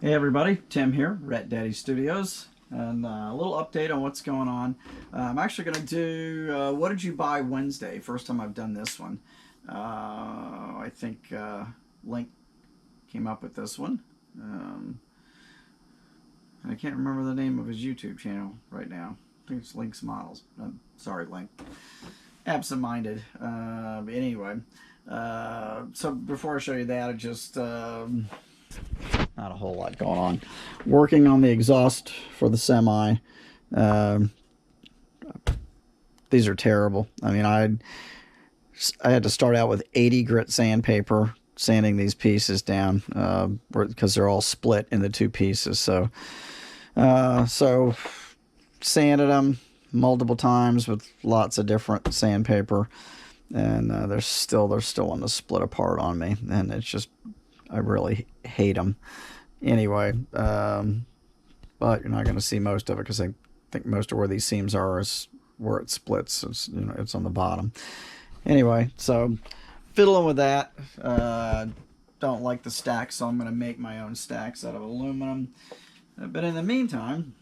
Hey everybody, Tim here, Rat Daddy Studios, and a little update on what's going on. I'm actually going to do What Did You Buy Wednesday? First time I've done this one. I think Link came up with this one. I can't remember the name of his YouTube channel right now. I think it's Link's Models. Sorry, Link. Absent-minded. But anyway, so before I show you that, I just... not a whole lot going on. Working on the exhaust for the semi. These are terrible. I mean, I had to start out with 80 grit sandpaper, sanding these pieces down because they're all split into two pieces. So sanded them multiple times with lots of different sandpaper, and they're still wanting to split apart on me, and it's just, I really hate them. Anyway, but you're not going to see most of it because I think most of where these seams are is where it splits. It's, it's on the bottom. Anyway, so fiddling with that. Don't like the stacks, so I'm going to make my own stacks out of aluminum. But in the meantime,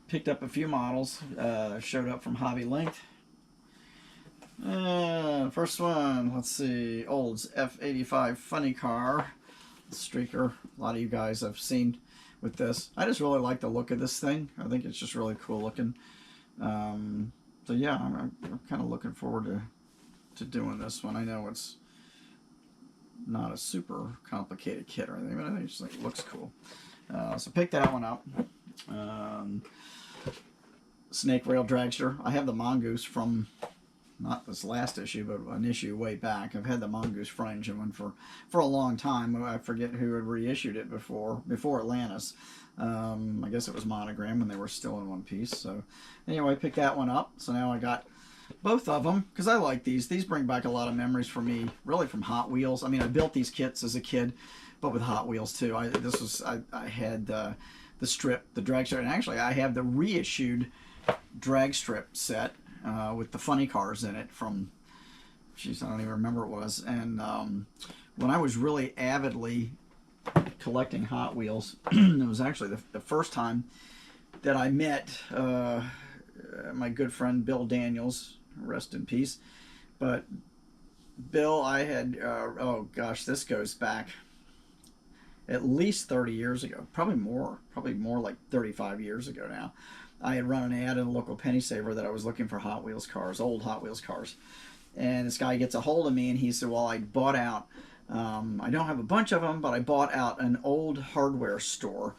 picked up a few models. Showed up from Hobby Linked. First one, let's see, Olds F85 funny car, streaker. A lot of you guys I've seen with this. I just really like the look of this thing. I think it's just really cool looking. So yeah, I'm kind of looking forward to doing this one. I know it's not a super complicated kit or anything, but I think it just like, looks cool. So pick that one up. Snake rail dragster. I have the Mongoose from, not this last issue, but an issue way back. I've had the Mongoose front engine one for a long time. I forget who had reissued it before Atlantis. I guess it was Monogram when they were still in one piece. So anyway, I picked that one up. So now I got both of them because I like these. These bring back a lot of memories for me, really from Hot Wheels. I mean, I built these kits as a kid, but with Hot Wheels too. I had the strip, the drag strip, and actually I have the reissued drag strip set with the funny cars in it from, geez, I don't even remember what it was. And when I was really avidly collecting Hot Wheels, it was actually the first time that I met my good friend Bill Daniels, rest in peace. But Bill, I had, oh gosh, this goes back at least 30 years ago, probably more like 35 years ago now. I had run an ad in a local penny saver that I was looking for Hot Wheels cars, old Hot Wheels cars. And this guy gets a hold of me and he said, well, I bought out, I don't have a bunch of them, but I bought out an old hardware store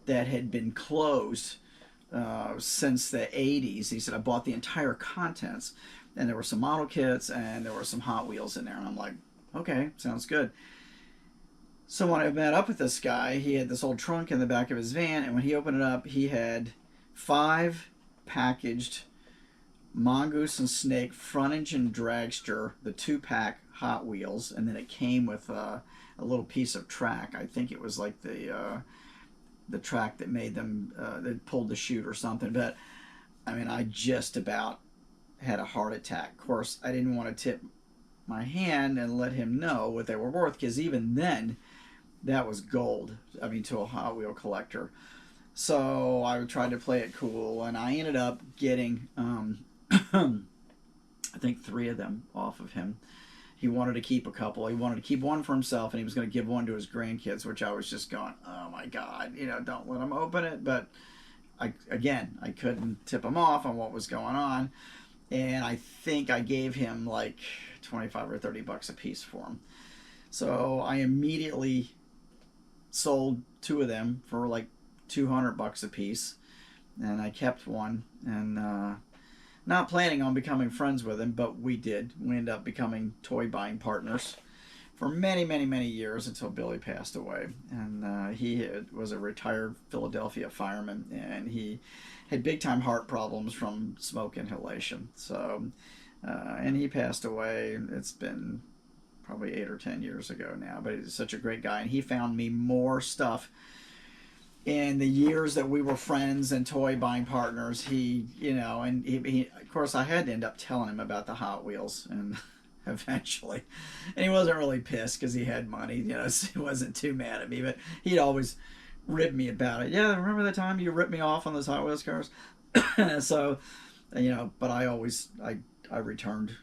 that had been closed since the 80s. He said, I bought the entire contents, and there were some model kits and there were some Hot Wheels in there. And I'm like, okay, sounds good. So when I met up with this guy, he had this old trunk in the back of his van, and when he opened it up, he had 5 packaged Mongoose and Snake front engine dragster, the 2-pack Hot Wheels, and then it came with a little piece of track. I think it was like the track that made them that pulled the chute or something. But I mean, I just about had a heart attack. Of course, I didn't want to tip my hand and let him know what they were worth, because even then, that was gold. I mean, to a Hot Wheel collector. So I tried to play it cool, and I ended up getting, I think 3 of them off of him. He wanted to keep a couple. He wanted to keep one for himself, and he was going to give one to his grandkids, which I was just going, oh my God, don't let him open it. But I couldn't tip him off on what was going on. And I think I gave him like 25 or 30 bucks a piece for them. So I immediately sold 2 of them for like 200 bucks a piece, and I kept one, and not planning on becoming friends with him, but we did. We ended up becoming toy buying partners for many, many, many years until Billy passed away. And he was a retired Philadelphia fireman, and he had big time heart problems from smoke inhalation. So and he passed away. It's been probably 8 or 10 years ago now, but he's such a great guy, and he found me more stuff in the years that we were friends and toy buying partners. He, and he of course I had to end up telling him about the Hot Wheels, and eventually. And he wasn't really pissed because he had money, you know, so he wasn't too mad at me, but he'd always rib me about it. Yeah, remember the time you ripped me off on those Hot Wheels cars? So, you know, but I returned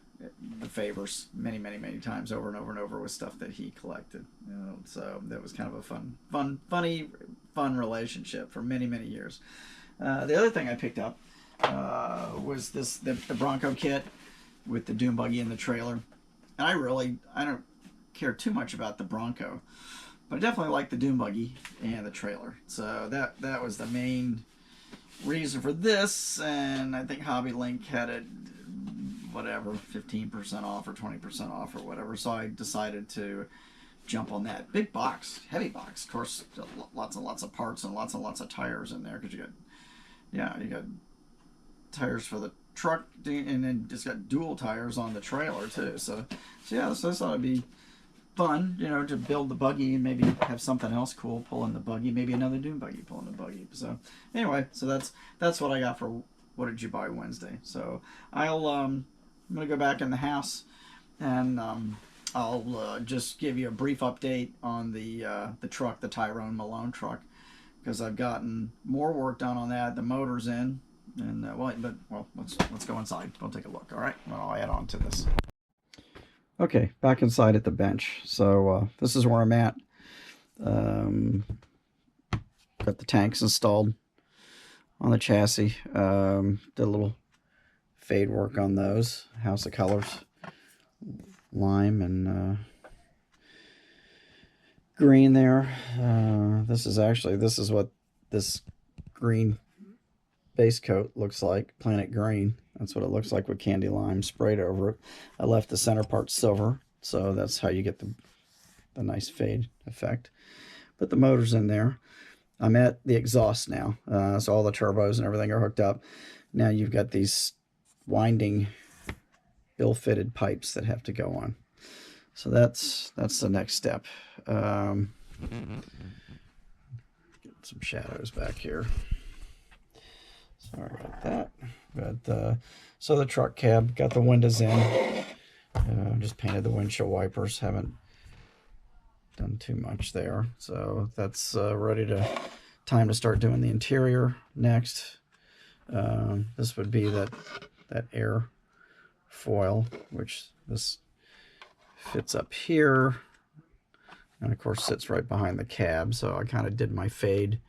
the favors many times over and over and over with stuff that he collected. You know, so that was kind of a fun relationship for many years. The other thing I picked up was the Bronco kit with the dune buggy and the trailer. And I don't care too much about the Bronco, but I definitely like the dune buggy and the trailer. So that was the main reason for this, and I think Hobby Link had it, whatever, 15% off or 20% off or whatever. So I decided to jump on that big box, heavy box. Of course, lots and lots of parts and lots of tires in there, because you got tires for the truck, and then just got dual tires on the trailer too. So yeah, so this ought to be fun, you know, to build the buggy and maybe have something else cool pull in the buggy, maybe another dune buggy pull in the buggy. So anyway, so that's what I got for What Did You Buy Wednesday. So I'm gonna go back in the house, and I'll just give you a brief update on the truck, the Tyrone Malone truck, because I've gotten more work done on that. The motor's in, and let's go inside. We'll take a look. All right, well, I'll add on to this. Okay, back inside at the bench. So this is where I'm at. Got the tanks installed on the chassis. Did a little fade work on those. House of Colors, lime and green there. This is what this green base coat looks like, Planet Green. That's what it looks like with candy lime sprayed over it. I left the center part silver, so that's how you get the nice fade effect. Put the motors in there. I'm at the exhaust now, so all the turbos and everything are hooked up. Now you've got these winding, ill-fitted pipes that have to go on. So that's the next step. Get some shadows back here. Sorry about that. But so the truck cab, got the windows in. Just painted the windshield wipers. Haven't done too much there. So that's time to start doing the interior next. This would be that air foil, which this fits up here, and of course sits right behind the cab. So I kind of did my fade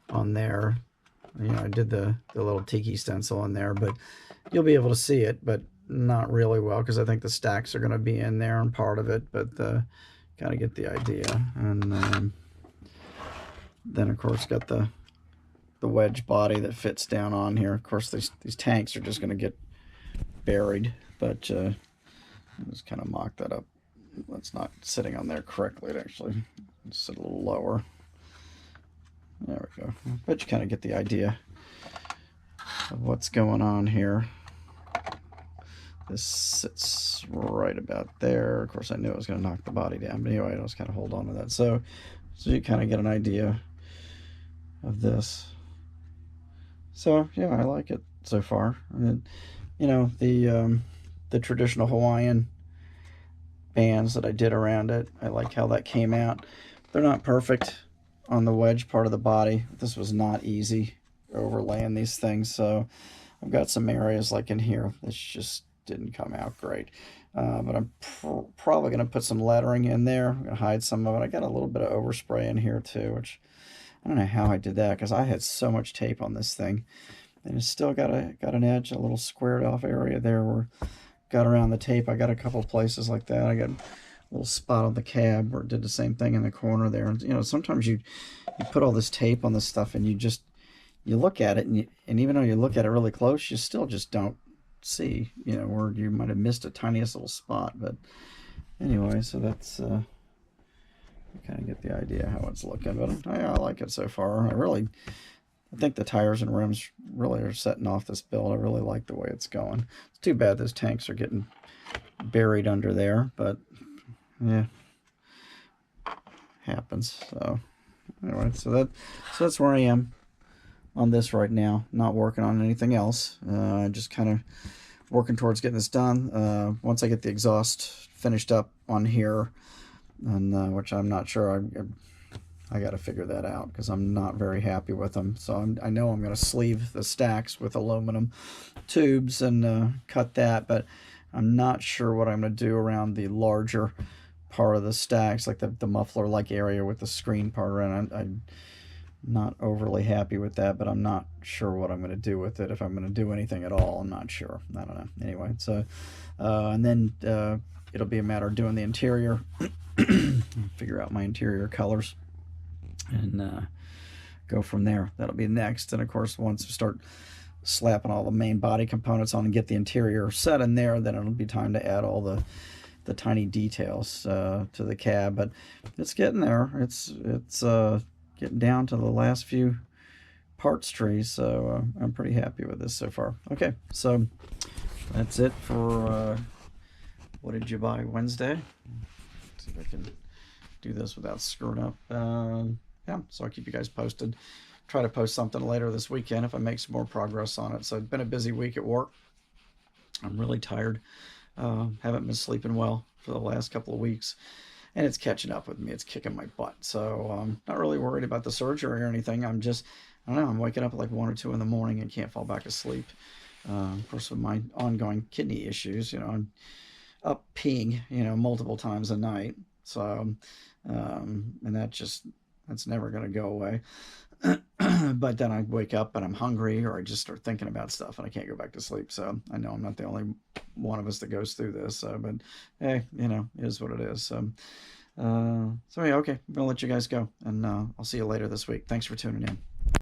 on there. You know, I did the little tiki stencil in there, but you'll be able to see it, but not really well, because I think the stacks are going to be in there and part of it, but kind of get the idea. And then of course got the wedge body that fits down on here. Of course these tanks are just going to get buried, but I'll just kind of mock that up. That's not sitting on there correctly. It actually sit a little lower. There we go. But you kind of get the idea of what's going on here. This sits right about there. Of course, I knew I was going to knock the body down, but anyway, I just kind of hold on to that. So you kind of get an idea of this. So yeah, I like it so far. And you know, the traditional Hawaiian bands that I did around it, I like how that came out. They're not perfect on the wedge part of the body. This was not easy overlaying these things, so I've got some areas like in here that just didn't come out great. But I'm probably going to put some lettering in there. I'm going to hide some of it. I got a little bit of overspray in here too, which I don't know how I did that, because I had so much tape on this thing, and it's still got an edge, a little squared off area there where got around the tape. I got a couple places like that. I got a little spot on the cab where it did the same thing in the corner there. And you know, sometimes you put all this tape on this stuff, and you look at it, and even though you look at it really close, you still just don't see, you know, where you might have missed a tiniest little spot. But anyway, so that's you kind of get the idea how it's looking. But I like it so far. I think the tires and rims really are setting off this build. I really like the way it's going. It's too bad those tanks are getting buried under there, but yeah, happens. So anyway, so that's where I am on this right now. Not working on anything else. I just kind of working towards getting this done. Once I get the exhaust finished up on here, and which I'm not sure, I got to figure that out because I'm not very happy with them. So I know I'm going to sleeve the stacks with aluminum tubes and cut that, but I'm not sure what I'm going to do around the larger part of the stacks, like the muffler-like area with the screen part around. I'm not overly happy with that, but I'm not sure what I'm going to do with it. If I'm going to do anything at all, I'm not sure. I don't know. Anyway, so and then it'll be a matter of doing the interior, figure out my interior colors, and go from there. That'll be next. And of course, once we start slapping all the main body components on and get the interior set in there, then it'll be time to add all the tiny details to the cab. But it's getting there. It's getting down to the last few parts trees, so I'm pretty happy with this so far. Okay, so that's it for What Did You Buy Wednesday. Let's see if I can do this without screwing up. Yeah, so I'll keep you guys posted. Try to post something later this weekend if I make some more progress on it. So it's been a busy week at work. I'm really tired. Haven't been sleeping well for the last couple of weeks, and it's catching up with me. It's kicking my butt. So I'm not really worried about the surgery or anything. I don't know, I'm waking up at like 1 or 2 in the morning and can't fall back asleep. Of course, with my ongoing kidney issues, I'm up peeing, multiple times a night. So, and that's never going to go away. But then I wake up and I'm hungry, or I just start thinking about stuff and I can't go back to sleep. So I know I'm not the only one of us that goes through this. But hey, it is what it is. So yeah, okay, I'm gonna let you guys go, and I'll see you later this week. Thanks for tuning in.